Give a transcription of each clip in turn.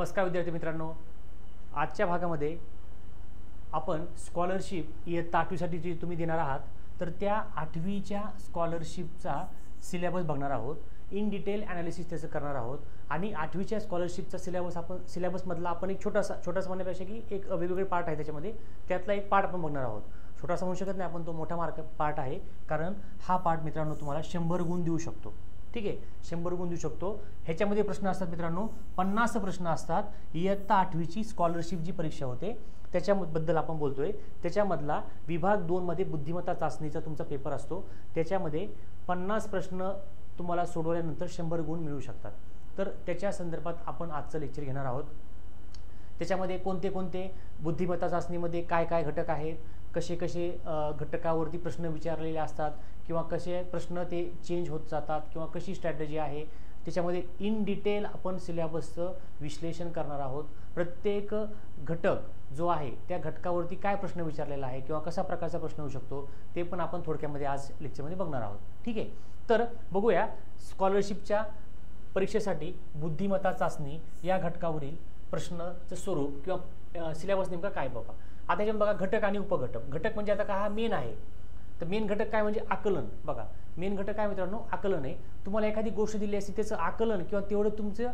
नमस्कार विद्यार्थी मित्रांनो, आजच्या भागामध्ये आपण स्कॉलरशिप इयत्ता 8वीसाठी जी तुम्ही देणार आहात तर त्या 8वीच्या स्कॉलरशिपचा सिलेबस बघणार आहोत. इन डिटेल ॲनालिसिस त्याचं करणार आहोत आणि 8वीच्या स्कॉलरशिपचा सिलेबसमधला आपण एक छोटासा म्हणण्यापेक्षा की एक वेगवेगळे पार्ट आहे त्याच्यामध्ये, त्यातला एक पार्ट आपण बघणार आहोत. छोटासा म्हणू शकत नाही आपण, तो मोठा पार्ट आहे, कारण हा पार्ट मित्रांनो तुम्हाला 100 गुण देऊ शकतो. ठीक आहे, 100 गुण देऊ शकतो. ह्याच्यामध्ये प्रश्न असतात मित्रांनो, 50 प्रश्न असतात. इयत्ता 8वीची स्कॉलरशिप जी परीक्षा होते त्याच्याबद्दल आपण बोलतोय. त्याच्यामधला विभाग 2 मध्ये बुद्धिमत्ता चाचणीचा तुमचा पेपर असतो. त्याच्यामध्ये 50 प्रश्न तुम्हाला सोडवल्यानंतर 100 गुण मिळू शकतात. तर त्याच्या संदर्भात आपण आजचं लेक्चर घेणार आहोत. त्याच्यामध्ये कोणते कोणते बुद्धिमत्ता चाचणीमध्ये काय काय घटक आहेत, कसे कसे घटकावरती प्रश्न विचारलेले असतात किंवा कसे प्रश्न ते चेंज होत जातात किंवा कशी स्ट्रॅटेजी आहे, त्याच्यामध्ये इन डिटेल आपण सिलेबसचं विश्लेषण करणार आहोत. प्रत्येक घटक जो आहे त्या घटकावरती काय प्रश्न विचारलेला आहे किंवा कशा प्रकारचा प्रश्न होऊ शकतो ते पण आपण थोडक्यामध्ये आज लेक्चरमध्ये बघणार आहोत. ठीक आहे, तर बघूया स्कॉलरशिपच्या परीक्षेसाठी बुद्धिमत्ता चाचणी या घटकावरील प्रश्नाचं स्वरूप किंवा सिलेबस नेमका काय बाबा. आता याच्यात बघा घटक आणि उपघटक. घटक म्हणजे आता का हा मेन आहे, तर मेन घटक काय म्हणजे आकलन. बघा मेन घटक काय मित्रांनो, आकलन आहे. तुम्हाला एखादी गोष्ट दिली असती त्याचं आकलन किंवा तेवढं तुमचं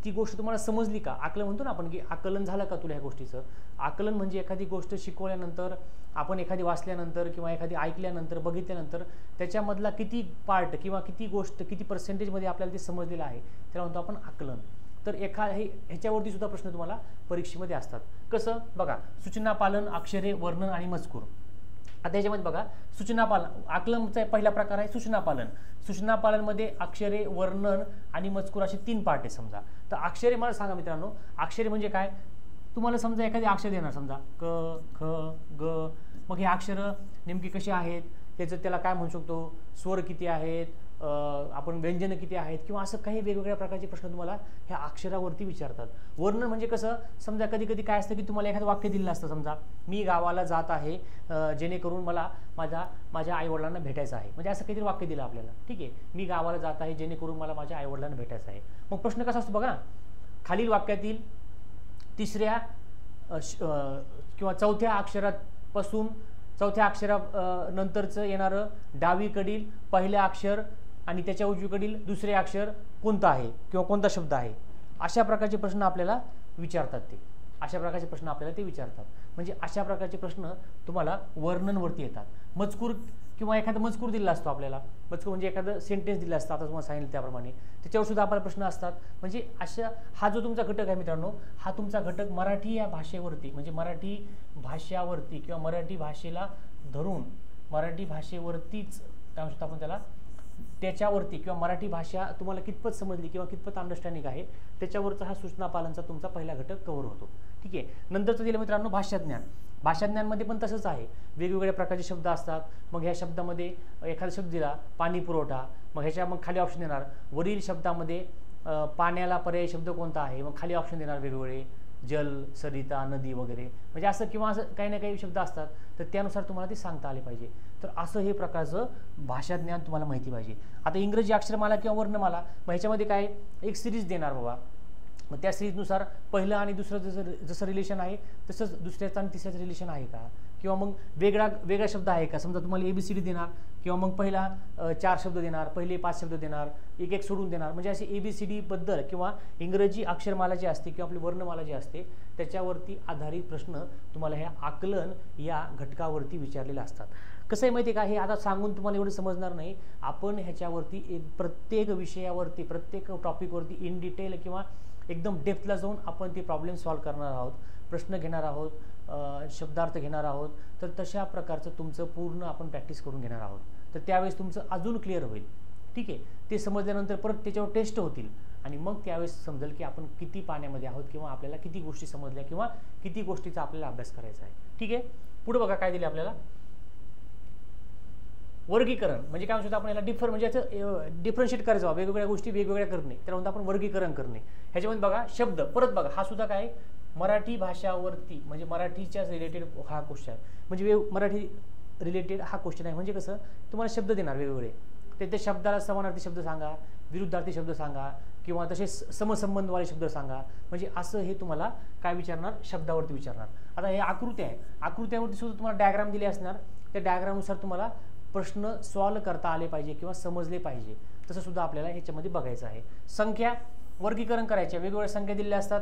ती गोष्ट तुम्हाला समजली का, आकलन म्हणतो ना आपण की आकलन झालं का तुला ह्या गोष्टीचं. आकलन म्हणजे एखादी गोष्ट शिकवल्यानंतर, आपण एखादी वाचल्यानंतर किंवा एखादी ऐकल्यानंतर, बघितल्यानंतर त्याच्यामधला किती पार्ट किंवा किती गोष्ट किती पर्सेंटेजमध्ये आपल्याला ते समजलेलं आहे त्याला म्हणतो आपण आकलन. तर ह्याच्यावरती सुद्धा प्रश्न तुम्हाला परीक्षेमध्ये असतात. कसं बघा, सूचना पालन, अक्षरे, वर्णन आणि मजकूर. आता याच्यामध्ये बघा सूचना पालन, आकलनचा पहिला प्रकार आहे सूचना पालन. सूचना पालनमध्ये अक्षरे, वर्णन आणि मजकूर असे 3 पार्ट आहे समजा. तर अक्षरे मला सांगा मित्रांनो, अक्षरे म्हणजे काय. तुम्हाला समजा एखादी अक्षर देणार, समजा क, ख, ग. मग हे अक्षरं नेमकी कशी आहेत, त्याला काय म्हणू शकतो, स्वर किती आहेत, आपण व्यंजन किती आहेत किंवा असं काही वेगवेगळ्या प्रकारचे प्रश्न तुम्हाला ह्या अक्षरावरती विचारतात. वर्णन म्हणजे कसं, समजा कधी कधी काय असतं की तुम्हाला एखादं वाक्य दिलेलं असतं, समजा मी गावाला जात आहे जेणेकरून मला माझ्या आईवडिलांना भेटायचं आहे. म्हणजे असं काहीतरी वाक्य दिलं आपल्याला. ठीक आहे, मी गावाला जात आहे जेणेकरून मला माझ्या आईवडिलांना भेटायचं आहे. मग प्रश्न कसा असतो बघा ना, खालील वाक्यातील तिसऱ्या किंवा चौथ्या अक्षरापासून चौथ्या अक्षरानंतरचं येणारं डावीकडील पहिलं अक्षर आणि त्याच्या उजवीकडील दुसरे अक्षर कोणतं आहे किंवा कोणता शब्द आहे. अशा प्रकारचे प्रश्न आपल्याला विचारतात ते विचारतात. म्हणजे अशा प्रकारचे प्रश्न तुम्हाला वर्णनवरती येतात. मजकूर किंवा एखादा मजकूर दिला असतो आपल्याला, मजकूर म्हणजे एखादं सेंटेन्स दिलं असतं, आता तुम्हाला सांगितलं त्याप्रमाणे त्याच्यावर सुद्धा आपल्याला प्रश्न असतात. म्हणजे अशा हा जो तुमचा घटक आहे मित्रांनो, हा तुमचा घटक मराठी या भाषेवरती, म्हणजे मराठी भाषावरती किंवा मराठी भाषेला धरून मराठी भाषेवरतीच काय म्हणतो आपण त्याला, त्याच्यावरती किंवा मराठी भाषा तुम्हाला कितपत समजली किंवा कितपत अंडरस्टँडिंग आहे त्याच्यावरचा हा सूचना पालनचा तुमचा पहिला घटक कव्हर होतो. ठीक आहे, नंतरचं दिलं मित्रांनो भाषाज्ञान. भाषाज्ञानमध्ये पण तसंच आहे, वेगवेगळ्या प्रकारचे शब्द असतात. मग ह्या शब्दामध्ये एखादा शब्द दिला पाणी पुरवठा, मग खाली ऑप्शन देणार वरील शब्दामध्ये पाण्याला पर्यायी शब्द कोणता आहे, मग खाली ऑप्शन देणार वेगवेगळे, जल, सरिता, नदी वगैरे. म्हणजे असं किंवा असं काही ना काही शब्द असतात, तर त्यानुसार तुम्हाला ते सांगता आले पाहिजे. तर असं हे प्रकारचं भाषाज्ञान तुम्हाला माहिती पाहिजे. आता इंग्रजी अक्षरमाला किंवा वर्णमाला, मग ह्याच्यामध्ये काय एक सिरीज देणार बाबा, मग त्या सिरीजनुसार पहिलं आणि दुसरं जसं रिलेशन आहे तसंच दुसऱ्याचं आणि तिसऱ्याचं रिलेशन आहे का, किंवा मग वेगळा शब्द आहे का. समजा तुम्हाला ABCD देणार किंवा मग पहिला 4 शब्द देणार, पहिले 5 शब्द देणार, एक सोडून देणार. म्हणजे असे ABCD बद्दल किंवा इंग्रजी अक्षरमाला जी असते किंवा आपली वर्णमाला जी असते त्याच्यावरती आधारित प्रश्न तुम्हाला ह्या आकलन या घटकावरती विचारलेले असतात. कसं आहे माहिती आहे का, हे आता सांगून तुम्हाला एवढं समजणार नाही. आपण ह्याच्यावरती प्रत्येक विषयावरती प्रत्येक टॉपिकवरती इन डिटेल किंवा एकदम डेप्थला जाऊन आपण ते प्रॉब्लेम सॉल्व्ह करणार आहोत, प्रश्न घेणार आहोत, शब्दार्थ घेणार आहोत. तर तशा प्रकारचं तुमचं पूर्ण आपण प्रॅक्टिस करून घेणार आहोत. तर त्यावेळेस तुमचं अजून क्लिअर होईल. ठीक आहे, ते समजल्यानंतर परत त्याच्यावर टेस्ट होतील आणि मग त्यावेळेस समजेल की आपण किती पाण्यामध्ये आहोत किंवा आपल्याला किती गोष्टी समजल्या किंवा किती गोष्टीचा आपल्याला अभ्यास करायचा आहे. ठीक आहे, पुढे बघा काय दिले आपल्याला, वर्गीकरण. म्हणजे काय म्हणतो आपण याला म्हणजे याचं डिफरन्शिएट करायचं, वेगवेगळ्या गोष्टी वेगवेगळ्या करणे, त्याला म्हणतो आपण वर्गीकरण करणे. ह्याच्यामध्ये बघा शब्द, परत बघा हा सुद्धा काय मराठी भाषावरती म्हणजे मराठीच्या रिलेटेड हा क्वेश्चन आहे. म्हणजे मराठी रिलेटेड हा क्वेश्चन आहे. म्हणजे कसं तुम्हाला शब्द देणार वेगवेगळे, त्या शब्दाला समानार्थी शब्द सांगा, विरुद्धार्थी शब्द सांगा किंवा तसे समसंबंधवाले शब्द सांगा. म्हणजे असं हे तुम्हाला काय विचारणार, शब्दावरती विचारणार. आता हे आकृती आहे, आकृत्यावरती सुद्धा तुम्हाला डायग्राम दिले असणार. त्या डायग्रामनुसार तुम्हाला प्रश्न सॉल्व करता आले पाहिजे किंवा समजले पाहिजे. तसं सुद्धा आपल्याला ह्याच्यामध्ये बघायचं आहे. संख्या वर्गीकरण करायच्या, वेगवेगळ्या संख्या दिलेल्या असतात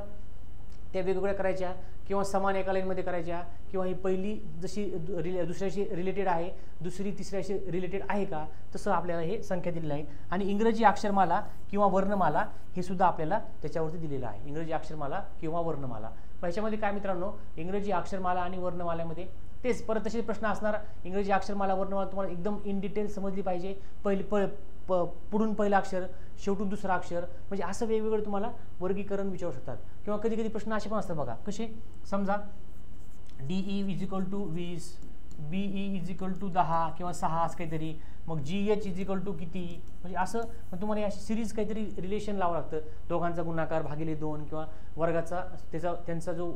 त्या वेगवेगळ्या करायच्या किंवा समान एका लाईनमध्ये करायच्या, किंवा ही पहिली जशी दुसऱ्याशी रिलेटेड आहे, दुसरी तिसऱ्याशी रिलेटेड आहे का, तसं आपल्याला हे संख्या दिलेलं आहे. आणि इंग्रजी अक्षरमाला किंवा वर्णमाला हे सुद्धा आपल्याला त्याच्यावरती दिलेलं आहे. इंग्रजी अक्षरमाला किंवा वर्णमाला. ह्याच्यामध्ये काय मित्रांनो, इंग्रजी अक्षरमाला आणि वर्णमालेमध्ये तेच परत तसे प्रश्न असणार. इंग्रजी अक्षरमाला वर्णमाला तुम्हाला एकदम इन डिटेल समजली पाहिजे. पुढून पहिलं अक्षर, शेवटून दुसरं अक्षर, म्हणजे असं वेगवेगळं तुम्हाला वर्गीकरण विचारू शकतात. किंवा कधी कधी प्रश्न असे पण असतात बघा, कसे समजा DE = 20, BE = 10 किंवा 6 असं काहीतरी, मग GH = किती, म्हणजे असं तुम्हाला अशी सिरीज काहीतरी रिलेशन लावावं लागतं. दोघांचा गुणाकार भागिले 2 किंवा वर्गाचा त्यांचा जो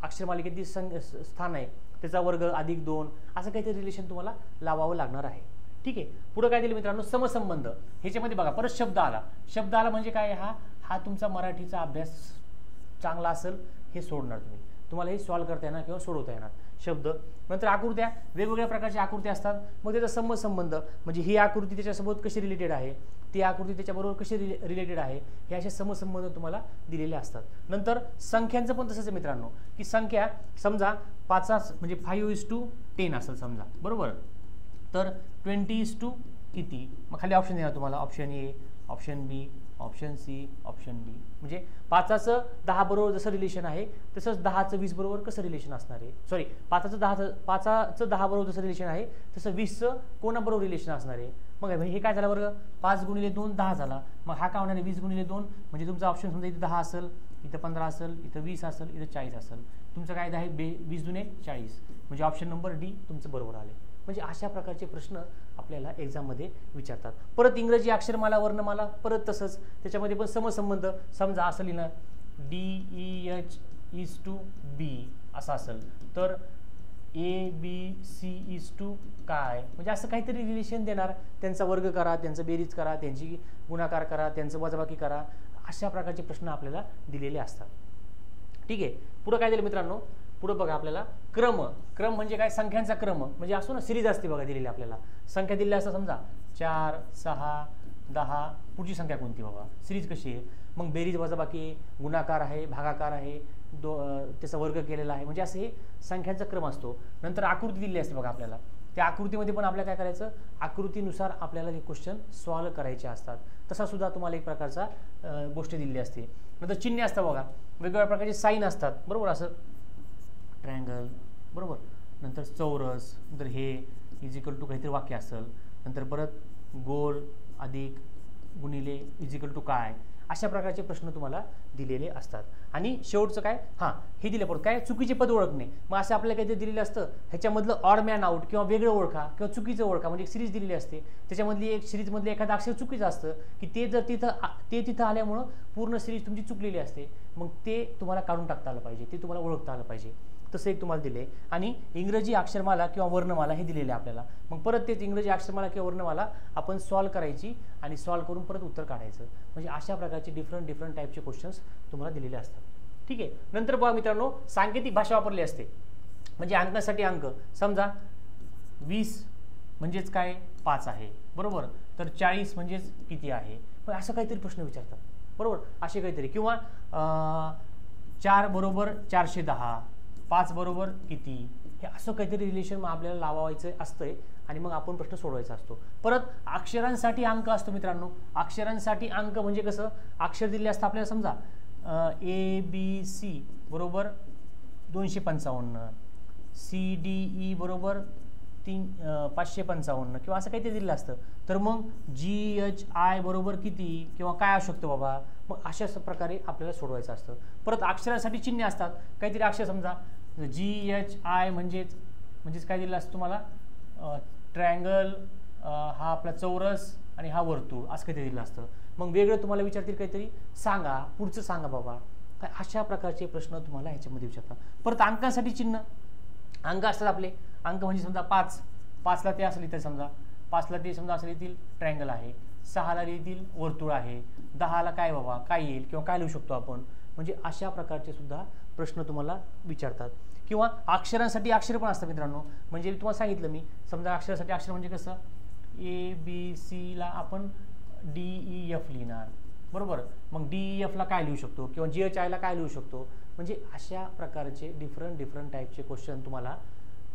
अक्षरमालिकेतील स्थान आहे त्याचा वर्ग अधिक 2, असं काहीतरी रिलेशन तुम्हाला लावावं लागणार आहे. ठीक आहे. पुढे काय दिलं मित्रांनो, समसंबंध. ह्याच्यामध्ये बघा परत शब्द आला. शब्द आला म्हणजे काय, हा तुमचा मराठीचा अभ्यास चांगला असेल हे सोडणार तुम्हाला हे सॉल्व करता येणार किंवा सोडवता येणार. शब्द नंतर आकृत्या, वेगवेगळ्या प्रकारच्या आकृत्या असतात. मग त्याचा समसंबंध म्हणजे ही आकृती त्याच्यासोबत कशी रिलेटेड आहे, ती आकृती त्याच्याबरोबर कशी रिलेटेड आहे, हे असे समसंबंध तुम्हाला दिलेले असतात. नंतर संख्यांचं पण तसंच आहे मित्रांनो, की संख्या समजा 5 म्हणजे 5:10 असेल समजा, बरोबर. तर 20 किती, मग खाली ऑप्शन देणार तुम्हाला, option A, option B, option C, option D. म्हणजे 5चं 10 बरोबर जसं रिलेशन आहे तसंच 10चं 20 बरोबर कसं रिलेशन असणार आहे, सॉरी 5चं 10 बरोबर जसं रिलेशन आहे तसं 20चं कोणाबरोबर रिलेशन असणार आहे. मग हे काय झालं वर्ग, 5 × 2 10 झाला. मग हा काय होणार आहे, 20 × 2, म्हणजे तुमचा ऑप्शन समजा इथं 10 असेल, इथं 15 असेल, इथं 20 असेल, इथं 40 असेल. तुमचं काय आहे 20 × 2 = 40, म्हणजे ऑप्शन नंबर डी तुमचं बरोबर आले. म्हणजे अशा प्रकारचे प्रश्न आपल्याला एक्झाममध्ये विचारतात. परत इंग्रजी अक्षरमाला वर्णमाला परत तसंच, त्याच्यामध्ये पण समसंबंध. समजा असं लिहिलं DEH = B असं असेल, तर ABC = काय, म्हणजे असं काहीतरी रिलेशन देणार. त्यांचा वर्ग करा, त्यांचं बेरीज करा, त्यांची गुणाकार करा, त्यांचं वजाबाकी करा, अशा प्रकारचे प्रश्न आपल्याला दिलेले असतात. ठीक आहे. पुढे काय दिलं मित्रांनो, पुढे बघा आपल्याला क्रम. क्रम म्हणजे काय, संख्यांचा क्रम. म्हणजे असो ना, सिरीज असते बघा दिलेली आपल्याला, संख्या दिलेल्या असतात समजा 4, 6, 10, पुढची संख्या कोणती बाबा, सिरीज कशी आहे. मग बेरीज वजाबाकी, गुणाकार आहे, भागाकार आहे, त्याचा वर्ग केलेला आहे, म्हणजे असं हे संख्यांचा क्रम असतो. नंतर आकृती दिलेली असते बघा आपल्याला, त्या आकृतीमध्ये पण आपल्याला काय करायचं, आकृतीनुसार आपल्याला हे क्वेश्चन सॉल्व करायचे असतात. तसा सुद्धा तुम्हाला एक प्रकारचा गोष्ट दिलेली असते. नंतर चिन्ह असतात बघा, वेगवेगळ्या प्रकारचे साईन असतात, बरोबर. असं ट्रायंगल, बरोबर. नंतर चौरस, नंतर हे = काहीतरी वाक्य असेल, नंतर परत गोल अधिक गुणिले = काय, अशा प्रकारचे प्रश्न तुम्हाला दिलेले असतात. आणि शेवटचं काय, हे दिले पडतं काय, चुकीचे पद ओळखणे. मग असं आपल्याला काहीतरी दिलेलं असतं, ह्याच्यामधलं ऑड मॅन आउट किंवा वेगळं ओळखा किंवा चुकीचं ओळखा, म्हणजे एक सिरीज दिलेली असते. त्याच्यामधली एक सिरीजमधलं एखादं अक्षर चुकीचं असतं, की ते जर तिथं आल्यामुळं पूर्ण सिरीज तुमची चुकलेली असते. मग ते तुम्हाला काढून टाकता आलं पाहिजे, ते तुम्हाला ओळखता आलं पाहिजे. तसं एक तुम्हाला दिले. आणि इंग्रजी अक्षरमाला किंवा वर्णमाला हे दिलेले आपल्याला. मग परत तेच इंग्रजी अक्षरमाला किंवा वर्णमाला आपण सॉल्व करायची आणि सॉल्व करून परत उत्तर काढायचं. म्हणजे अशा प्रकारचे डिफरंट टाईपचे क्वेश्चन्स तुम्हाला दिलेले असतात. ठीक आहे. नंतर बघा मित्रांनो, सांकेतिक भाषा वापरली असते. म्हणजे अंकासाठी अंक, समजा 20 म्हणजेच काय 5 आहे, बरोबर. तर 40 म्हणजेच किती आहे, पण असं काहीतरी प्रश्न विचारतात, बरोबर. असे काहीतरी, किंवा 4 = 410, 5 बरोबर किती, हे असं काहीतरी रिलेशन आपल्याला लावायचं असतंय आणि मग आपण प्रश्न सोडवायचा असतो. परत अक्षरांसाठी अंक असतो मित्रांनो. अक्षरांसाठी अंक म्हणजे कसं, अक्षर दिले असतं आपल्याला, समजा ABC = 255, CDE = 555 किंवा असं काहीतरी दिलेलं असतं. तर मग GHI बरोबर किती किंवा काय असू शकतं बाबा, मग अशा प्रकारे आपल्याला सोडवायचं असतं. परत अक्षरासाठी चिन्ह असतात. काहीतरी अक्षर समजा GHI म्हणजेच काय दिलेलं असतं तुम्हाला, ट्रायंगल, हा आपला चौरस आणि हा वर्तुळ, असं काहीतरी दिलेलं असतं. मग वेगळं तुम्हाला विचारतील काहीतरी, सांगा पुढचं सांगा बाबा, काय अशा प्रकारचे प्रश्न तुम्हाला ह्याच्यामध्ये विचारतात. परत अंकांसाठी चिन्ह, अंक असतात आपले. अंक म्हणजे समजा 5ला ते असले तर समजा 5ला ते समजा असले येथील ट्रायंगल आहे, 6ला लिहितील वर्तुळ आहे, 10ला काय बाबा काय येईल किंवा काय लिहू शकतो आपण, म्हणजे अशा प्रकारचे सुद्धा प्रश्न तुम्हाला विचारतात. किंवा अक्षरांसाठी अक्षर पण असतात मित्रांनो. म्हणजे तुम्हाला सांगितलं मी, समजा अक्षरासाठी अक्षर म्हणजे कसं ABCला आपण DEF लिहिणार, बरोबर. मग DEFला काय लिहू शकतो किंवा GHIला काय लिहू शकतो, म्हणजे अशा प्रकारचे डिफरंट टाईपचे क्वेश्चन तुम्हाला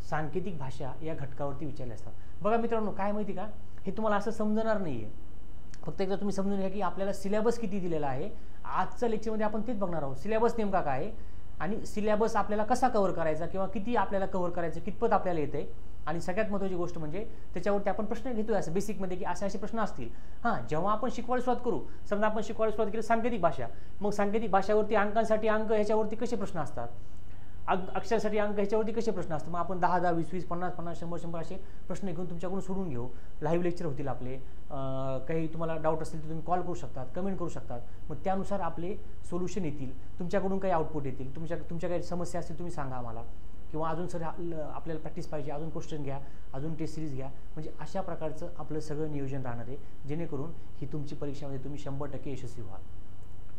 सांकेतिक भाषा या घटकावरती विचारले असतात. बघा मित्रांनो, काय माहिती का, हे तुम्हाला असं समजणार नाही आहे. फक्त एकदा तुम्ही समजून घ्या की आपल्याला सिलेबस किती दिलेला आहे. आजच्या लेक्चरमध्ये आपण तेच बघणार आहोत, सिलेबस नेमका काय आहे आणि सिलेबस आपल्याला कसा कव्हर करायचा किंवा किती आपल्याला कव्हर करायचं, कितपत आपल्याला येते. आणि सगळ्यात महत्त्वाची गोष्ट म्हणजे त्याच्यावरती आपण प्रश्न घेतोय असं बेसिकमध्ये की असे प्रश्न असतील. हां, जेव्हा आपण शिकवायला सुरुवात करू, समजा आपण शिकवायला सुरुवात केली सांकेतिक भाषा, मग सांकेतिक भाषावरती अंकांसाठी अंक ह्याच्यावरती कसे प्रश्न असतात, अक्षरासाठी अंक ह्याच्यावरती कसे प्रश्न असतात. मग आपण 10, 10, 20, 20, 50, 50, 100, 100 असे प्रश्न घेऊन तुमच्याकडून सोडून घेऊ. लाईव्ह लेक्चर होतील आपले. काही तुम्हाला डाऊट असतील तर तुम्ही कॉल करू शकतात, कमेंट करू शकतात. मग त्यानुसार आपले सोल्युशन येतील, तुमच्याकडून काही आउटपुट येतील. तुमच्या काही समस्या असतील तुम्ही सांगा आम्हाला, किंवा अजून सर आपल्याला प्रॅक्टिस पाहिजे, अजून क्वेश्चन घ्या, अजून टेस्ट सिरीज घ्या. म्हणजे अशा प्रकारचं आपलं सगळं नियोजन राहणार आहे, जेणेकरून ही तुमची परीक्षामध्ये तुम्ही 100% यशस्वी व्हाल.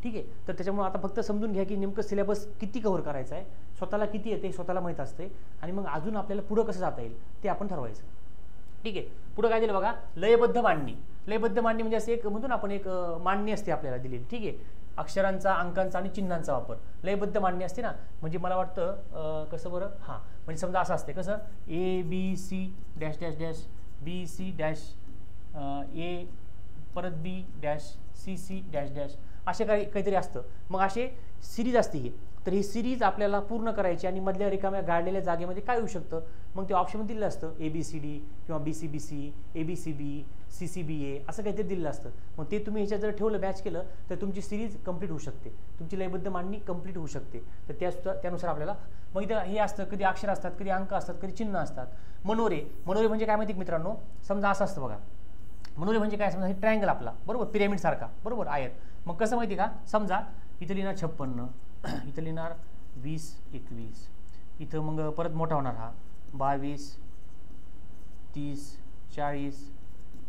ठीक आहे. तर त्याच्यामुळे आता फक्त समजून घ्या की नेमकं सिलेबस किती कव्हर करायचं आहे, स्वतःला किती येते स्वतःला माहीत असते, आणि मग अजून आपल्याला पुढं कसं जाता येईल ते आपण ठरवायचं. ठीक आहे. पुढं काय दिलं बघा, लयबद्ध मांडणी. लयबद्ध मांडणी म्हणजे असं एक म्हणतो ना आपण, एक मांडणी असते आपल्याला दिलेली. ठीक आहे. अक्षरांचा, अंकांचा आणि चिन्हांचा वापर, लयबद्ध मांडणी असते ना. म्हणजे मला वाटतं कसं बरं, हां, म्हणजे समजा असं असते कसं, ABC dash dash dash BC dash A परत B dash CC dash dash असे काहीतरी असतं. मग असे सिरीज असते ही. तर ही सिरीज आपल्याला पूर्ण करायची आणि मधल्या रिकाम्या गाडलेल्या जागेमध्ये काय येऊ शकतं, मग ते ऑप्शन दिलेलं असतं ABCD किंवा BCBC, ABCB, CCBA असं काहीतरी दिलेलं असतं. मग ते तुम्ही ह्याच्यात जर ठेवलं, मॅच केलं, तर तुमची सिरीज कंप्लीट होऊ शकते, तुमची लयबद्ध मांडणी कंप्लीट होऊ शकते. तर त्यानुसार आपल्याला मग इथं हे असतं, कधी अक्षर असतात, कधी अंक असतात, कधी चिन्ह असतात. मनोरे. मनोरे म्हणजे काय माहिती मित्रांनो, समजा असं असतं बघा, मनोरे म्हणजे काय, समजा हे ट्रायंगल आपला, बरोबर, पिरॅमिड सारखा, बरोबर, आयत. मग कसं माहिती का, समजा इथं लिहिणार 56, इथं लिहिणार 20, 21, इथं मग परत मोठा होणार हा 22, 30, 40,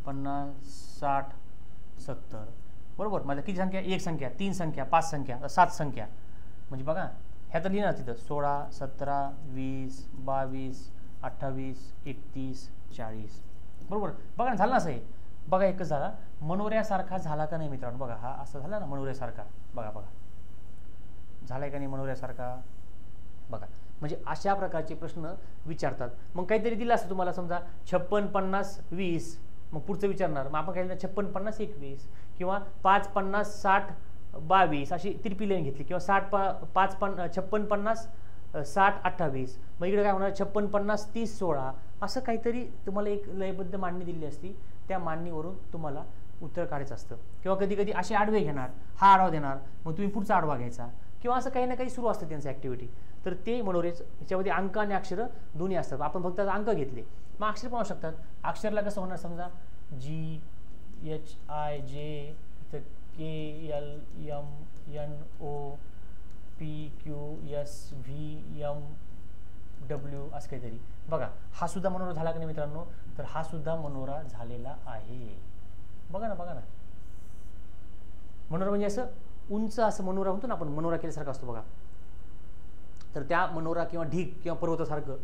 50, 60, 70, बरोबर. माझ्या किती संख्या, एक संख्या, 3 संख्या, 5 संख्या, 7 संख्या. म्हणजे बघा ह्या तर लिहिणार तिथं 16, 17, 20, 22, 28, 31, 40, बरोबर. बघा ना, झालं ना असं आहे. बघा एकच झाला, मनोऱ्यासारखा झाला का नाही मित्रांनो. बघा हा असं झाला ना मनोऱ्यासारखा, बघा बघा झालाय का नाही मनोऱ्यासारखा, बघा. म्हणजे अशा प्रकारचे प्रश्न विचारतात. मग काहीतरी दिलं असतं तुम्हाला, समजा 56, 50, 20, मग पुढचं विचारणार, मग आपण काय 56, 50, 21 किंवा 5, 50, 60, 22 अशी तिरपी लाईन घेतली, किंवा 56, 50, 60, 28. मग इकडे काय होणार, 56, 50, 30, 16 असं काहीतरी तुम्हाला एक लयबद्ध मांडणी दिली असती. त्या मांडणीवरून तुम्हाला उत्तर काढायचं असतं. किंवा कधी कधी असे आडवे घेणार, हा आडवा देणार, मग तुम्ही पुढचा आडवा घ्यायचा, किंवा असं काही ना काही सुरू असतं त्यांचं ॲक्टिव्हिटी. तर ते मनोरेच, ह्याच्यामध्ये अंक आणि अक्षरं दोन्ही असतात. आपण फक्त अंक घेतले, मग अक्षर पण होऊ शकतात. अक्षरला कसं होणार, समजा GHIJ, इथं KLMNOPQSVMW असं काहीतरी. बघा हा सुद्धा मनोरा झाला का नाही मित्रांनो, तर हा सुद्धा मनोरा झालेला आहे. बघा ना, बघा ना. मनोरा म्हणजे असं उंच असं मनोरा होतो ना आपण, मनोरा केल्यासारखं असतो बघा. तर त्या मनोरा किंवा ढीग किंवा पर्वतासारखं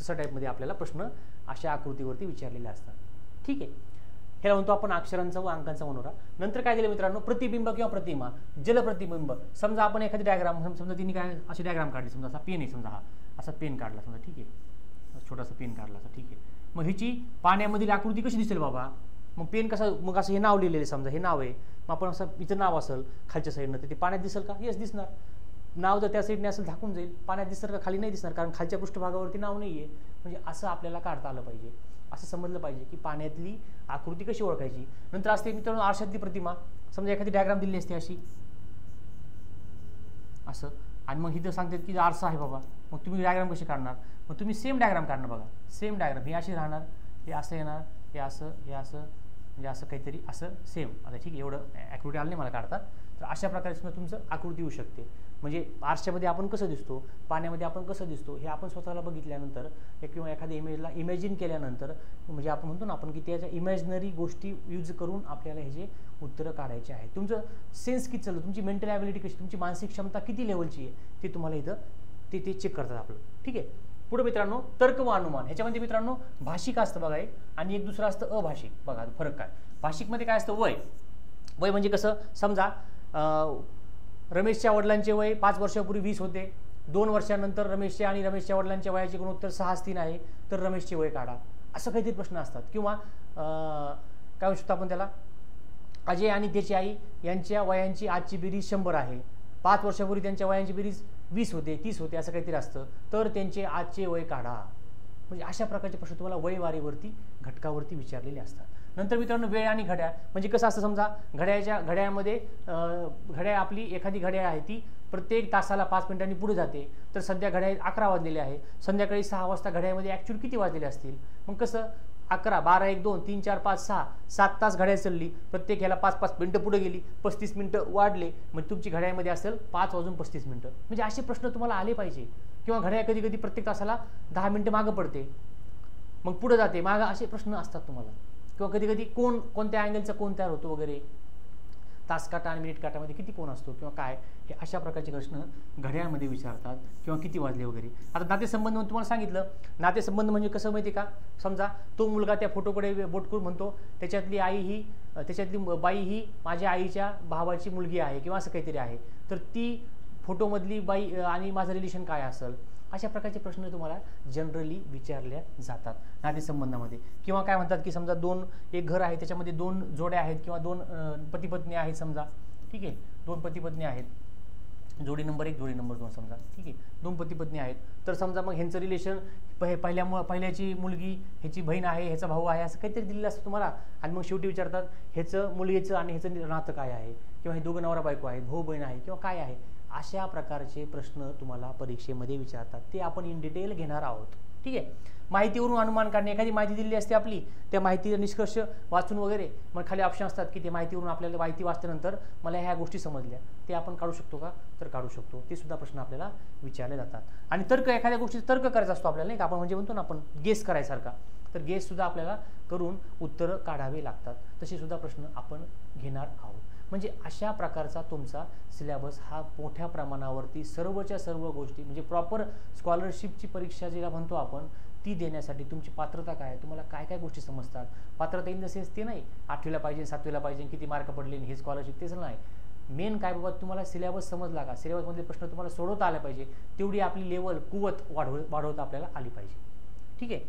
तसं टाईपमध्ये आपल्याला प्रश्न अशा आकृतीवरती विचारलेले असतात. ठीक आहे. हे म्हणतो आपण अक्षरांचा व अंकांचा मनोरा. नंतर काय दिलं मित्रांनो, प्रतिबिंब किंवा प्रतिमा, जलप्रतिबिंब. समजा आपण एखादी डायग्राम, समजा तिने काय अशी डायग्राम काढली, समजा असा पेन आहे, समजा हा असा पेन काढला समजा, ठीक आहे, छोटासा पेन काढला असा, ठीक आहे. मग ह्याची पाण्यामधील आकृती कशी दिसेल बाबा, मग पेन कसं, मग असं हे नाव लिहिलेलं, समजा हे नाव आहे, मग आपण असं इथं नाव असेल खालच्या साईडनं, तर ते पाण्यात दिसेल का, येस दिसणार. नाव जर त्या साईडने असेल झाकून जाईल, पाण्यात दिसणार का, खाली नाही दिसणार, कारण खालच्या पृष्ठभागावरती नाव नाही आहे. म्हणजे असं आपल्याला काढता आलं पाहिजे, असं समजलं पाहिजे की पाण्यातली आकृती कशी ओळखायची. नंतर असते मित्रांनो आरशातली प्रतिमा. समजा एखादी डायग्राम दिली असते अशी असं, आणि मग इथं सांगतात की आरसा आहे बाबा, मग तुम्ही डायग्राम कशी काढणार, मग तुम्ही सेम डायग्राम काढणार. बघा सेम डायग्राम, हे अशी राहणार, हे असं येणार, हे असं, हे असं, म्हणजे असं काहीतरी असं सेम. आता ठीक आहे, एवढं ॲक्युरेट आलं नाही मला काढता. तर अशा प्रकारे सुद्धा तुमचं आकृती येऊ शकते. म्हणजे आरशामध्ये आपण कसं दिसतो, पाण्यामध्ये आपण कसं दिसतो, हे आपण स्वतःला बघितल्यानंतर किंवा एखाद्या इमेजला इमॅजिन केल्यानंतर, म्हणजे आपण म्हणतो ना आपण की त्याच्या इमॅजिनरी गोष्टी यूज करून आपल्याला हे जे उत्तरं काढायचे आहे. तुमचं सेन्स किती चाललं, तुमची मेंटल ॲबिलिटी कशी, तुमची मानसिक क्षमता किती लेवलची आहे ते तुम्हाला इथं ते चेक करतात आपलं. ठीक आहे. पुढे मित्रांनो, तर्क व अनुमान. ह्याच्यामध्ये मित्रांनो भाषिक असतं बघा एक, आणि एक दुसरं असतं अभाषिक. बघा फरक काय. भाषिकमध्ये काय असतं, वय. वय म्हणजे कसं, समजा रमेशच्या वडिलांचे वय 5 वर्षापूर्वी 20 होते, 2 वर्षानंतर रमेशचे आणि रमेशच्या वडिलांच्या वयाचे गुणोत्तर 6:3 आहे, तर रमेशचे वय काढा. असं काहीतरी प्रश्न असतात. किंवा काय म्हणू शकतो आपण त्याला, अजय आणि त्याची आई यांच्या वयांची आजची बेरीज 100 आहे, 5 वर्षापूर्वी त्यांच्या वयांची बेरीज 20 होते, 30 होते, असं काहीतरी असतं, तर त्यांचे आजचे वय काढा. म्हणजे अशा प्रकारचे प्रश्न तुम्हाला वयवारीवरती घटकावरती विचारलेले असतात. नंतर मित्रांनो, वेळ आणि घड्याळ. म्हणजे कसं असतं, समजा घड्याळामध्ये घड्याळ आपली एखादी घड्याळ आहे ती प्रत्येक तासाला 5 मिनिटांनी पुढे जाते, तर सध्या घड्याळ 11 वाजलेले आहे, संध्याकाळी 6 वाजता घड्याळमध्ये ॲक्च्युअली किती वाजलेले असतील. मग कसं 11, 12, 1, 2, 3, 4, 5, 6, 7 तास घड्याळ चालली, प्रत्येक ह्याला 5-5 मिनिटं पुढे गेली, 35 मिनिटं वाढले, मग तुमची घड्याळमध्ये असेल 5:35 म्हणजे असे प्रश्न तुम्हाला आले पाहिजे. किंवा घड्याळ कधी कधी प्रत्येक तासाला 10 मिनिटं मागं पडते, मग पुढे जाते मागं, असे प्रश्न असतात तुम्हाला. किंवा कधी कधी कोणत्या अँगलचा कोण तयार होतो वगैरे, तास काटा आणि मिनिट काटामध्ये किती कोण असतो किंवा काय, हे अशा प्रकारचे प्रश्न घड्याळामध्ये विचारतात. किंवा किती वाजले वगैरे. आता नातेसंबंध म्हणून तुम्हाला सांगितलं, नातेसंबंध म्हणजे कसं माहिती का, समजा तो मुलगा त्या फोटोकडे बोट करून म्हणतो त्याच्यातली बाई ही माझ्या आईच्या भावाची मुलगी आहे किंवा असं काहीतरी आहे, तर ती फोटोमधली बाई आणि माझं रिलेशन काय असेल. अशा प्रकारचे प्रश्न तुम्हाला जनरली विचारल्या जातात नातेसंबंधामध्ये. किंवा काय म्हणतात की समजा एक घर आहे, त्याच्यामध्ये 2 जोड्या आहेत किंवा 2 पती पत्नी आहेत समजा. ठीक आहे, 2 पती पत्नी आहेत, जोडी नंबर 1 जोडी नंबर 2 समजा. ठीक आहे, 2 पती पत्नी आहेत, तर समजा मग ह्यांचं रिलेशन पहिल्याची मुलगी ह्याची बहीण आहे, ह्याचा भाऊ आहे, असं काहीतरी दिलेलं असतं तुम्हाला. आणि मग शेवटी विचारतात ह्याचं मुलगीचं आणि ह्याचं नातं काय आहे, किंवा हे दोघं नवरा बायको आहेत, भाऊ बहीण आहे किंवा काय आहे. अशा प्रकारचे प्रश्न तुम्हाला परीक्षेमध्ये विचारतात, ते आपण इन डिटेल घेणार आहोत. ठीक आहे. माहितीवरून अनुमान काढणे. एखादी माहिती दिलेली असते आपली, त्या माहितीचा निष्कर्ष वाचून वगैरे मग खाली ऑप्शन असतात की ते माहितीवरून आपल्याला माहिती वाचल्यानंतर मला ह्या गोष्टी समजल्या, ते आपण काढू शकतो का, तर काढू शकतो. ते सुद्धा प्रश्न आपल्याला विचारले जातात. आणि तर्क, एखाद्या गोष्टीचा तर्क करायचा असतो आपल्याला, नाही का, आपण म्हणजे म्हणतो ना आपण गेस करायसारखा, तर गेस सुद्धा आपल्याला करून उत्तरं काढावे लागतात. तसे सुद्धा प्रश्न आपण घेणार आहोत. म्हणजे अशा प्रकारचा तुमचा सिलेबस हा मोठ्या प्रमाणावरती सर्वच्या सर्व गोष्टी, म्हणजे प्रॉपर स्कॉलरशिपची परीक्षा ज्याला म्हणतो आपण, ती देण्यासाठी तुमची पात्रता काय, तुम्हाला काय काय गोष्टी समजतात. पात्रता इन द सेन्स ते नाही 8वीला पाहिजे 7वीला पाहिजे किती मार्क पडले हे स्कॉलरशिप, तेच नाही. मेन काय बाबा, तुम्हाला सिलेबस समजला का, सिलेबसमधले प्रश्न तुम्हाला सोडवता आले पाहिजे, तेवढी आपली लेवल कुवत वाढवता आपल्याला आली पाहिजे. ठीक आहे.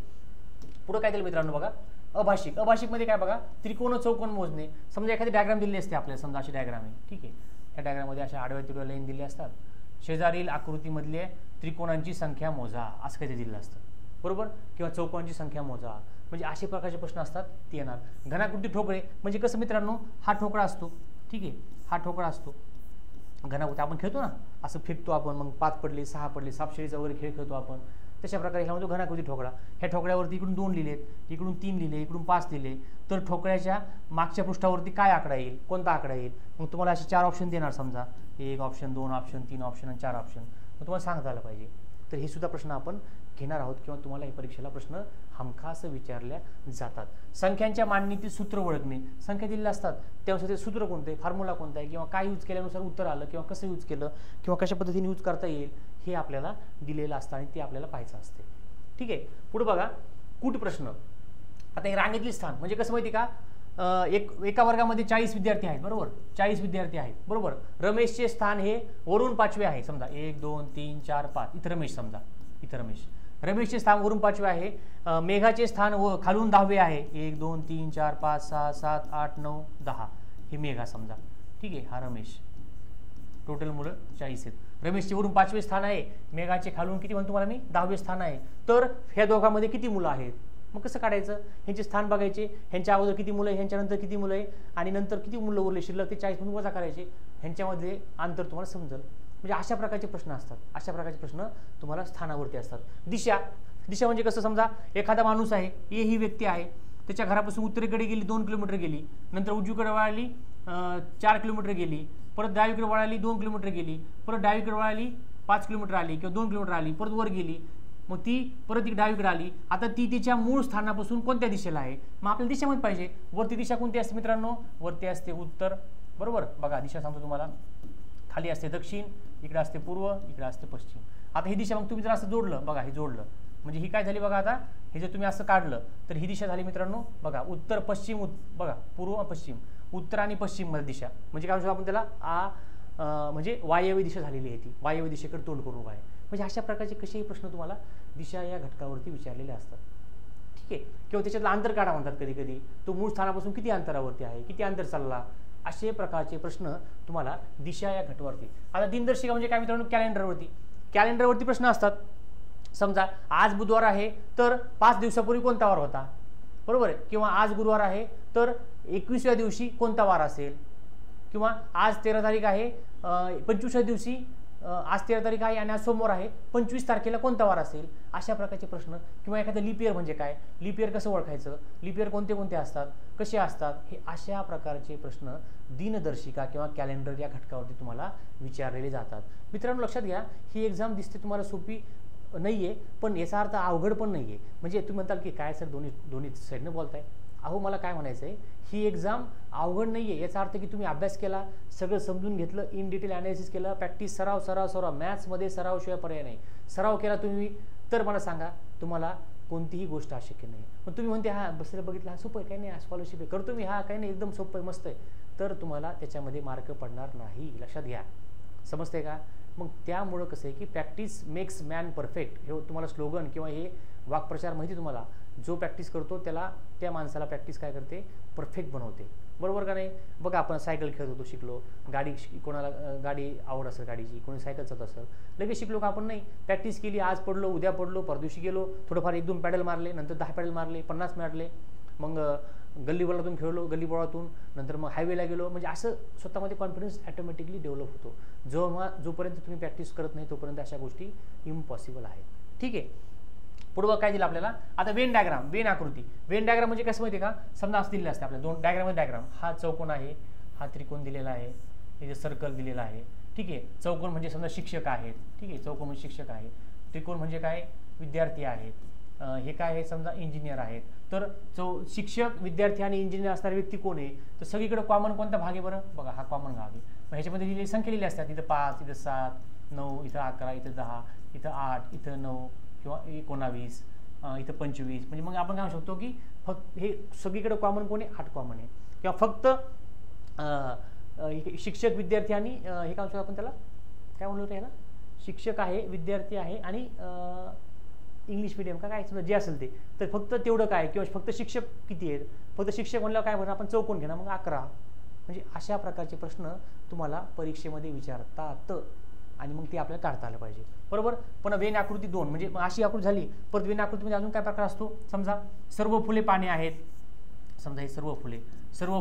पुढे काय दिलं मित्रांनो बघा, अभाषिक. अभाषिकमध्ये काय बघा, त्रिकोण चौकोन मोजणे. समजा एखादी डायग्राम दिली असते आपल्याला, समजा अशी डायग्राम आहे. ठीक आहे, या डायग्राममध्ये अशा आडव्या तिडव्या लाईन दिल्या असतात, शेजारील आकृतीमधले त्रिकोणांची संख्या मोजा असं काहीतरी दिलं असतं, बरोबर. किंवा चौकोनांची संख्या मोजा, म्हणजे असे प्रकारचे प्रश्न असतात ते येणार. घनाकृती ठोकळे म्हणजे कसं मित्रांनो, हा ठोकळा असतो. ठीक आहे, हा ठोकळा असतो. घनाकृती आपण खेळतो ना, असं फेकतो आपण, मग 5 पडले 6 पडले, सापशिडीचा वगैरे खेळ खेळतो आपण, तशा प्रकारे ह्यामध्ये घनाकृती ठोकळा. ह्या ठोकळ्यावरती इकडून 2 लिहिलेत, इकडून 3 लिहिले, इकडून 5 लिहिले, तर ठोकळ्याच्या मागच्या पृष्ठावरती काय आकडा येईल, कोणता आकडा येईल. मग तुम्हाला असे 4 ऑप्शन देणार, समजा 1 ऑप्शन 2 ऑप्शन 3 ऑप्शन आणि 4 ऑप्शन, मग तुम्हाला सांगता आलं पाहिजे. तर हे सुद्धा प्रश्न आपण घेणार आहोत किंवा तुम्हाला ही परीक्षेला प्रश्न हमखास विचारल्या जातात. संख्यांच्या मांडणीतील सूत्र ओळखणे. संख्या दिलेल्या असतात, त्यानुसार ते सूत्र कोणतं आहे, फॉर्म्युला कोणता आहे, किंवा काय यूज केल्यानुसार उत्तर आलं, किंवा कसं यूज केलं, किंवा कशा पद्धतीने यूज करता येईल, हे आपल्याला दिलेलं असतं आणि ते आपल्याला पाहायचं असते. ठीक आहे. पुढे बघा, कूट प्रश्न. आता हे रांगेतले स्थान म्हणजे कसं माहिती का, एका वर्गामध्ये 40 विद्यार्थी आहेत, बरोबर. 40 विद्यार्थी आहेत, बरोबर. रमेशचे स्थान हे वरून 5वे आहे, समजा 1 2 3 4 5, इथं रमेश, समजा इथं रमेशचे स्थान वरून 5वे आहे. मेघाचे स्थान खालून 10वे आहे, 1 2 3 4 5 6 7 8 9 10, हे मेघा समजा. ठीक आहे, हा रमेश. टोटल मुलं 40 आहेत. रमेशचे वरून 5वे स्थान आहे, मेघाचे खालून किती म्हणतो मला मी 10वे स्थान आहे, तर ह्या दोघांमध्ये किती मुलं आहेत. मग कसं काढायचं, ह्यांचे स्थान बघायचे, ह्यांच्या अगोदर किती मुलं आहे, ह्यांच्यानंतर किती मुलं आहे, आणि नंतर किती मुलं उरले शिल्लक, ते 40 म्हणून वजा करायचे, ह्यांच्यामध्ये अंतर तुम्हाला समजेल. म्हणजे अशा प्रकारचे प्रश्न असतात. अशा प्रकारचे प्रश्न तुम्हाला स्थानावरती असतात. दिशा. दिशा म्हणजे कसं, समजा एखादा माणूस आहे, ए ही व्यक्ती आहे, त्याच्या घरापासून उत्तरेकडे गेली 2 किलोमीटर गेली, नंतर उजवीकडे वळाली 4 किलोमीटर गेली, परत डावीकडे वळाली 2 किलोमीटर गेली, परत डावीकडे वळाली 5 किलोमीटर आली किंवा 2 किलोमीटर आली, परत वर गेली, मग ती परत ती डावीकडे आली. आता ती तिच्या मूळ स्थानापासून कोणत्या दिशेला आहे, मग आपल्याला दिशेमध्ये पाहिजे. वरती दिशा कोणती असते मित्रांनो, वरती असते उत्तर, बरोबर. बघा दिशा सांगतो तुम्हाला, खाली असते दक्षिण, इकडे असते पूर्व, इकडे असते पश्चिम. आता ही दिशा मग तुम्ही जर असं जोडलं, बघा हे जोडलं म्हणजे ही काय झाली बघा. आता हे जर तुम्ही असं काढलं तर ही दिशा झाली मित्रांनो, बघा उत्तर पश्चिम, बघा पूर्व पश्चिम, उत्तर आणि पश्चिम मध्ये दिशा, म्हणजे काय म्हणतो आपण त्याला म्हणजे वायव्य दिशा झालेली आहे, ती वायव्य दिशेकडे तोंड करून आहे. म्हणजे अशा प्रकारचे कसेही प्रश्न तुम्हाला दिशा या घटकावरती विचारलेले असतात, ठीक आहे. किंवा त्याच्यातला अंतर काढा म्हणतात कधी कधी, तो मूळ स्थानापासून किती अंतरावरती आहे, किती अंतर चालला, असे प्रकारचे प्रश्न तुम्हाला दिशा या घटकावरती. आता दिनदर्शिका म्हणजे काय मित्रांनो, कॅलेंडरवरती प्रश्न असतात. समजा आज बुधवार आहे तर 5 दिवसापूर्वी कोणता वार होता, बरोबर आहे. किंवा आज गुरुवार आहे तर 21व्या दिवशी कोणता वार असेल, किंवा आज 13 तारीख आहे 25व्या दिवशी, आज 13 तारीख आहे आणि आज सोमवार आहे, 25 तारखेला कोणता वार असेल, अशा प्रकारचे प्रश्न. किंवा एखादं लीप इयर म्हणजे काय, लीप इयर कसं ओळखायचं, लीप इयर कोणते कोणते असतात, कसे असतात, हे अशा प्रकारचे प्रश्न दिनदर्शिका किंवा कॅलेंडर या घटकावरती तुम्हाला विचारलेले जातात. मित्रांनो लक्षात घ्या, ही एक्झाम दिसते तुम्हाला सोपी नाही आहे, पण याचा अर्थ अवघड पण नाही आहे. म्हणजे तुम्ही म्हणताल की काय सर दोन्ही साईडनं बोलताय, अहो मला काय म्हणायचं आहे, ही एक्झाम अवघड नाही आहे. याचा अर्थ की तुम्ही अभ्यास केला, सगळं समजून घेतलं, इन डिटेल ॲनालिसिस केलं, प्रॅक्टिस, सराव, मॅथ्समध्ये सरावशिवाय पर्याय नाही. सराव केला तुम्ही तर मला सांगा तुम्हाला कोणतीही गोष्ट अशक्य नाही. पण तुम्ही म्हणते हा बसलं बघितलं, हा सोपं आहे, काही नाही, स्कॉलरशिप आहे, करतो मी, हा काही नाही, एकदम सोपं आहे, मस्त आहे, तर तुम्हाला त्याच्यामध्ये मार्क पडणार नाही, लक्षात घ्या. समजते का. मग त्यामुळं कसं आहे की प्रॅक्टिस मेक्स मॅन परफेक्ट, हे तुम्हाला स्लोगन किंवा हे वाक्प्रचार माहिती तुम्हाला. जो प्रॅक्टिस करतो त्याला, त्या माणसाला प्रॅक्टिस काय करते, परफेक्ट बनवते, बरोबर का नाही. बघा आपण सायकल खेळत होतो, शिकलो, गाडी, कोणाला गाडी आवड असेल गाडीची, कोणी सायकल चालत असेल, लगेच शिकलो का आपण नाही, प्रॅक्टिस केली, आज पडलो, उद्या पडलो, परदिवशी गेलो, थोडंफार 1-2 पॅडल मारले, नंतर 10 पॅडल मारले, 50 मारले, मग गल्लीबोळातून खेळलो, गल्लीबोळातून नंतर मग हायवेला गेलो. म्हणजे असं स्वतःमध्ये कॉन्फिडन्स ॲटोमॅटिकली डेव्हलप होतो. जोपर्यंत तुम्ही प्रॅक्टिस करत नाही तोपर्यंत अशा गोष्टी इम्पॉसिबल आहेत, ठीक आहे. पुढं काय दिलं आपल्याला, आता वेन डायग्राम, वेन आकृती. वेन डायग्राम म्हणजे कसं माहिती आहे का, समजा असं दिलेलं असते आपल्या 2 डायग्राम, हा चौकोन आहे, हा त्रिकोण दिलेला आहे, इथे सर्कल दिलेला आहे, ठीक आहे. चौकोन म्हणजे समजा शिक्षक आहेत, ठीक आहे, चौकोन म्हणजे शिक्षक आहे. त्रिकोण म्हणजे काय, विद्यार्थी आहेत. हे काय आहे, समजा इंजिनियर आहेत. तर शिक्षक, विद्यार्थी आणि इंजिनियर असणारी व्यक्ती कोण आहे, तर सगळीकडे कॉमन कोणता भाग आहे बरं, बघा हा कॉमन भाग आहे. मग ह्याच्यामध्ये दिलेली संख्या लिहिली असतात, इथं 5, इथं 7, 9, इथं 11, इथं 10, इथं 8, इथं 9 किंवा 19, इथं 25. म्हणजे मग आपण काय म्हणू शकतो की फक्त हे सगळीकडे कॉमन कोण आहे, 8 कॉमन आहे. किंवा फक्त शिक्षक, विद्यार्थी आणि हे काय म्हणतो आपण त्याला, काय म्हणलो रे ह्याला, शिक्षक आहे, विद्यार्थी आहे आणि इंग्लिश मिडियम का काय समजा जे असेल ते, तर फक्त तेवढं काय, किंवा फक्त शिक्षक किती आहेत, फक्त शिक्षक म्हणल्यावर काय म्हणणार आपण, चौकोन घेणार, मग 11. म्हणजे अशा प्रकारचे प्रश्न तुम्हाला परीक्षेमध्ये विचारतात आणि मग ते आपल्याला काढता आलं पाहिजे, बरोबर. पण वेन आकृती 2 म्हणजे अशी आकृती झाली. परत वेन आकृतीमध्ये अजून काय प्रकार असतो, समजा सर्व फुले पाने आहेत, समजा हे सर्व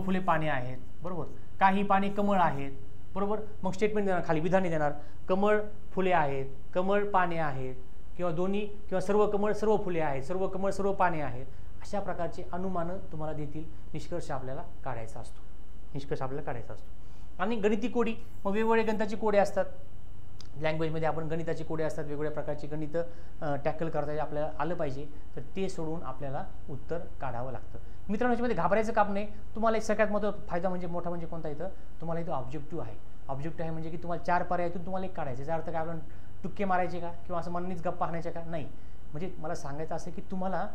फुले पाने आहेत, बरोबर. काही पाने कमळ आहेत, बरोबर. मग स्टेटमेंट देणार, खाली विधाने देणार, कमळ फुले आहेत, कमळ पाने आहेत, किंवा दोन्ही, किंवा सर्व कमळ सर्व फुले आहेत, सर्व कमळ सर्व पाने आहेत. अशा प्रकारचे अनुमान तुम्हाला देतील, निष्कर्ष आपल्याला काढायचा असतो, आणि गणिती कोडी, मग वेगवेगळे गणिताची कोडे असतात. लँग्वेजमध्ये आपण गणिताची कोडे असतात, वेगवेगळ्या प्रकारची गणितं टॅकल करता आपल्याला आलं पाहिजे, तर ते सोडून आपल्याला उत्तर काढावं लागतं. मित्रांनो याच्यामध्ये घाबरायचं काम नाही. तुम्हाला एक सगळ्यात महत्त्वाचा फायदा म्हणजे मोठा म्हणजे कोणता, इथं तुम्हाला इथं ऑब्जेक्टिव्ह आहे म्हणजे की तुम्हाला 4 पर्यायातून तुम्हाला एक काढायचं. याचा अर्थ काय, आपण टुक्के मारायचे का किंवा असं मनानेच गप्पा हाणायच्या का, नाही. म्हणजे मला सांगायचं असं की तुम्हाला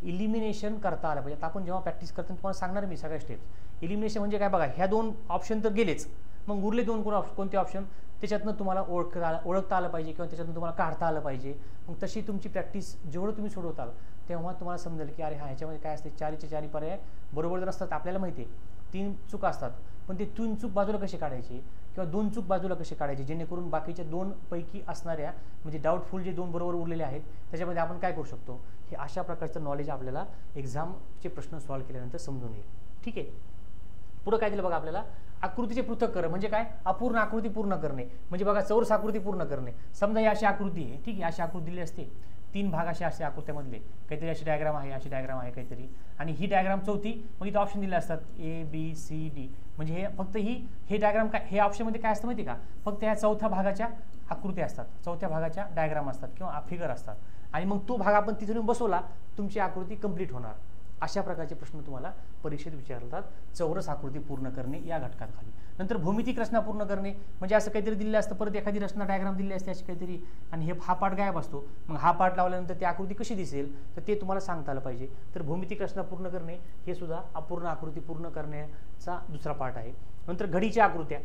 इलिमिनेशन करता आलं पाहिजे. आता आपण जेव्हा प्रॅक्टिस करतो तुम्हाला सांगणार मी सगळ्या स्टेप्स. इलिमिनेशन म्हणजे काय बघा, ह्या 2 ऑप्शन तर गेलेच, मग उरले 2 कोणते ऑप्शन, त्याच्यातनं तुम्हाला ओळखता आलं पाहिजे किंवा त्याच्यातून तुम्हाला काढता आलं पाहिजे. मग तशी तुमची प्रॅक्टिस जेवढं तुम्ही सोडवताल तेव्हा तुम्हाला समजेल की अरे हा ह्याच्यामध्ये काय असते, 4चे 4 पर्याय बरोबर जर असतात, आपल्याला माहिती आहे 3 चूक असतात, पण ते 3 चूक बाजूला कसे काढायचे किंवा 2 चूक बाजूला कसे काढायचे, जेणेकरून बाकीच्या 2 पैकी असणाऱ्या म्हणजे डाऊटफुल जे 2 बरोबर उरलेले आहेत त्याच्यामध्ये आपण काय करू शकतो, हे अशा प्रकारचं नॉलेज आपल्याला एक्झामचे प्रश्न सॉल्व्ह केल्यानंतर समजून येईल, ठीक आहे. पुढे काय दिलं बघा आपल्याला, आकृतीचे पृथक कर म्हणजे काय, अपूर्ण आकृती पूर्ण करणे. म्हणजे बघा चौरस आकृती पूर्ण करणे. समजा ही अशी आकृती आहे, ठीक आहे, अशी आकृती दिली असते, 3 भाग असे असते आकृत्यामधले, काहीतरी अशी डायग्राम आहे, अशी डायग्राम आहे काहीतरी, आणि ही डायग्राम चौथी, मग इथे ऑप्शन दिले असतात ABCD, म्हणजे हे फक्त हे डायग्राम काय, हे ऑप्शनमध्ये काय असतं माहिती का, फक्त ह्या चौथ्या भागाच्या आकृत्या असतात, चौथ्या भागाच्या डायग्राम असतात किंवा फिगर असतात, आणि मग तो भाग आपण तिथून बसवला, तुमची आकृती कंप्लीट होणार. अशा प्रकारचे प्रश्न तुम्हाला परीक्षेत विचारतात. चौरस आकृती पूर्ण करणे या घटकाखाली. नंतर भौमितिक रचना पूर्ण करणे, म्हणजे असं काहीतरी दिलेलं असतं, परत एखादी रचना डायग्राम दिलेली असते अशी काहीतरी, आणि हा पार्ट गायब असतो, मग हा पार्ट लावल्यानंतर ती आकृती कशी दिसेल तर ते तुम्हाला सांगता आलं पाहिजे. तर भौमितिक रचना पूर्ण करणे हे सुद्धा अपूर्ण आकृती पूर्ण करण्याचा दुसरा पार्ट आहे. नंतर घडीच्या आकृत्या,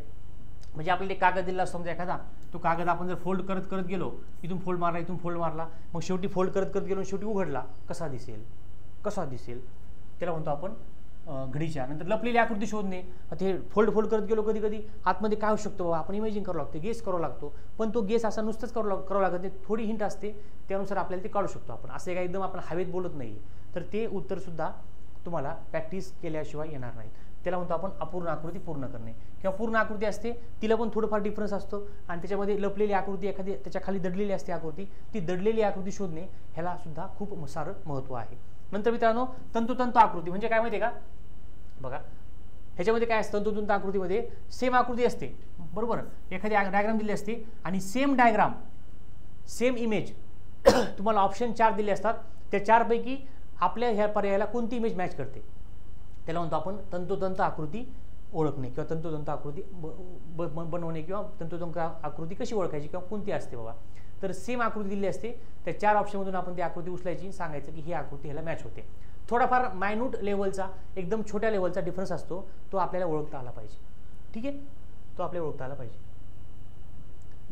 म्हणजे आपल्याला कागद दिला असतो, म्हणजे एखादा तो कागद आपण जर फोल्ड करत करत गेलो, इथून फोल्ड मारला, इथून फोल्ड मारला, मग शेवटी फोल्ड करत करत गेलो, शेवटी उघडला, कसा दिसेल, त्याला म्हणतो आपण घडीच्या. नंतर लपलेली आकृती शोधणे, ते फोल्ड करत गेलो, कधी कधी आतमध्ये काय होऊ शकतो आपण इमेजिन करावं लागतं, गेस करावं लागतो, पण तो गेस असा नुसतंच करावं लागत नाही, थोडी हिंट असते, त्यानुसार आपल्याला ते काढू शकतो आपण, असं काय एकदम आपण हवेत बोलत नाही. तर ते उत्तर सुद्धा तुम्हाला प्रॅक्टिस केल्याशिवाय येणार नाही. त्याला म्हणतो आपण अपूर्ण आकृती पूर्ण करणे. किंवा पूर्ण आकृती असते, तिला पण थोडंफार डिफरन्स असतो, आणि त्याच्यामध्ये लपलेली आकृती, एखादी त्याच्या खाली दडलेली असते आकृती, ती दडलेली आकृती शोधणे ह्याला सुद्धा खूप सारं महत्त्व आहे. नंतर मित्रांनो तंतोतंत आकृती म्हणजे काय माहिती आहे का, बघा ह्याच्यामध्ये काय असतं, तंतोतंत आकृतीमध्ये सेम आकृती असते, बरोबर, एखादी डायग्राम दिली असते, आणि सेम डायग्राम सेम इमेज तुम्हाला ऑप्शन 4 दिले असतात, त्या 4 पैकी आपल्या ह्या पर्यायाला कोणती इमेज मॅच करते, त्याला म्हणतो आपण तंतोतंत आकृती ओळखणे किंवा तंतोतंत आकृती बनवणे, किंवा तंतोतंत आकृती कशी ओळखायची किंवा कोणती असते बाबा. तर सेम आकृती दिली असते, त्या 4 ऑप्शनमधून आपण ती आकृती उचलायची, सांगायचं की ही आकृती ह्याला मॅच होते. थोडाफार मायन्यूट लेवलचा, एकदम छोट्या लेवलचा डिफरन्स असतो, तो आपल्याला ओळखता आला पाहिजे. ठीक आहे, तो आपल्याला ओळखता आला पाहिजे.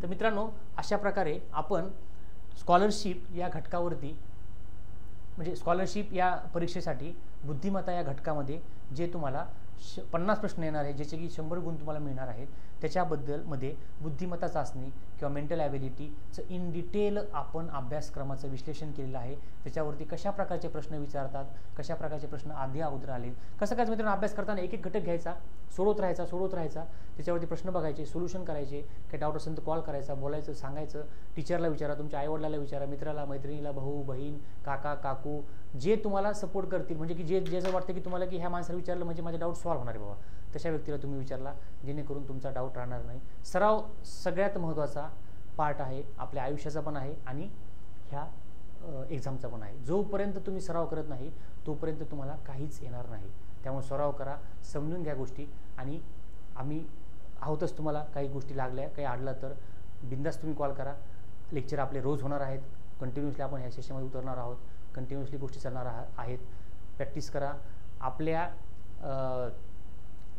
तर मित्रांनो अशा प्रकारे आपण स्कॉलरशिप या घटकावरती, म्हणजे स्कॉलरशिप या परीक्षेसाठी बुद्धिमत्ता या घटकामध्ये जे तुम्हाला 50 प्रश्न येणार आहे, ज्याचे की 100 गुण तुम्हाला मिळणार आहेत, त्याच्याबद्दल मध्ये बुद्धिमत्ता चाचणी किंवा मेंटल ॲबिलिटीचं इन डिटेल आपण अभ्यासक्रमाचं विश्लेषण केलेलं आहे. त्याच्यावरती कशा प्रकारचे प्रश्न विचारतात, कशा प्रकारचे प्रश्न आधी अगोदर आले, कसं काय मित्रांनो अभ्यास करताना एक एक घटक घ्यायचा, सोडवत राहायचा, त्याच्यावरती प्रश्न बघायचे, सोल्युशन करायचे, काही डाऊट असेल तर कॉल करायचा, बोलायचं, सांगायचं, टीचरला विचारा, तुमच्या आईवडिलाला विचारा, मित्राला, मैत्रिणीला, भाऊ बहीण, काका काकू, जे तुम्हाला सपोर्ट करतील, म्हणजे की ज्याचं वाटतं की तुम्हाला की ह्या माणसाला विचारलं म्हणजे माझे डाऊट सॉल्व्ह होणार आहे बाबा, तशा व्यक्तीला तुम्ही विचारला, जेणेकरून तुमचा डाऊट राहणार नाही. सराव सगळ्यात महत्त्वाचा पार्ट आहे, आपल्या आयुष्याचा पण आहे आणि ह्या एक्झामचा पण आहे. जोपर्यंत तुम्ही सराव करत नाही तोपर्यंत तुम्हाला काहीच येणार नाही. त्यामुळे सराव करा, समजून घ्या गोष्टी, आणि आम्ही आहोतच. तुम्हाला काही गोष्टी लागल्या, काही अडलं तर बिंदास तुम्ही कॉल करा. लेक्चर आपले रोज होणार आहेत, कंटिन्युअसली आपण ह्या सेशनमध्ये उतरणार आहोत, कंटिन्युअसली गोष्टी चालणार आहेत. प्रॅक्टिस करा. आपल्या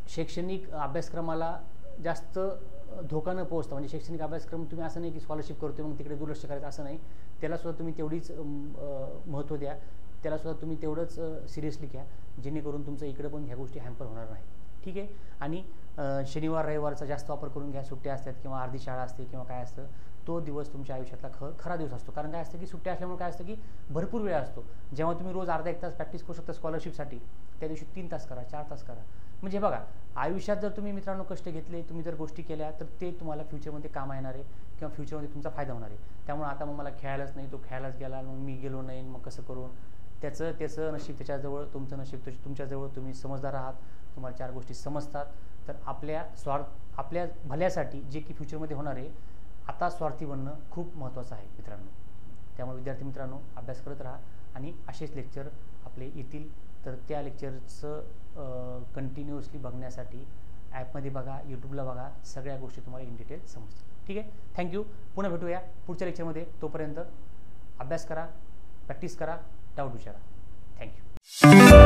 शैक्षणिक अभ्यासक्रमाला जास्त धोका न पोहोचता, म्हणजे शैक्षणिक अभ्यासक्रम तुम्ही असं नाही की स्कॉलरशिप करतोय मग तिकडे दुर्लक्ष करायचं, असं नाही. त्यालासुद्धा तुम्ही तेवढीच महत्त्व द्या, त्यालासुद्धा तुम्ही तेवढंच सिरियसली घ्या, जेणेकरून तुमचं इकडे पण ह्या गोष्टी हॅम्पर होणार नाही. ठीक आहे. आणि शनिवार रविवारचा जास्त वापर करून घ्या. सुट्ट्या असतात किंवा अर्धी शाळा असते किंवा काय असतं, तो दिवस तुमच्या आयुष्यातला खरा दिवस असतो. कारण काय असतं की सुट्ट्या असल्यामुळे काय असतं की भरपूर वेळ असतो. जेव्हा तुम्ही रोज अर्धा 1 तास प्रॅक्टिस करू शकता स्कॉलरशिपसाठी, त्या दिवशी 3 तास करा, 4 तास करा. म्हणजे बघा, आयुष्यात जर तुम्ही मित्रांनो कष्ट घेतले, तुम्ही जर गोष्टी केल्या, तर ते तुम्हाला फ्युचरमध्ये कामा येणार आहे किंवा फ्युचरमध्ये तुमचा फायदा होणार आहे. त्यामुळे आता मग मला खेळायलाच नाही, तो खेळायलाच गेला, मग मी गेलो नाही, मग कसं करून, त्याचं नशीब त्याच्याजवळ, तुमचं नशीब तुमच्याजवळ. तुम्ही समजदार आहात, तुम्हाला 4 गोष्टी समजतात. तर आपल्या भल्यासाठी जे की फ्युचरमध्ये होणार आहे, आता स्वार्थी बनणं खूप महत्त्वाचं आहे मित्रांनो. त्यामुळे विद्यार्थी मित्रांनो अभ्यास करत राहा, आणि असेच लेक्चर आपले येतील. तर त्या लेक्चरचं कंटिन्युअसली बघण्यासाठी ॲपमध्ये बघा, यूट्यूबला बघा, सगळ्या गोष्टी तुम्हाला इन डिटेल समजतात. ठीक आहे. थँक्यू. पुन्हा भेटूया पुढच्या लेक्चरमध्ये. तोपर्यंत अभ्यास करा, प्रॅक्टिस करा, डाऊट विचारा. थँक्यू.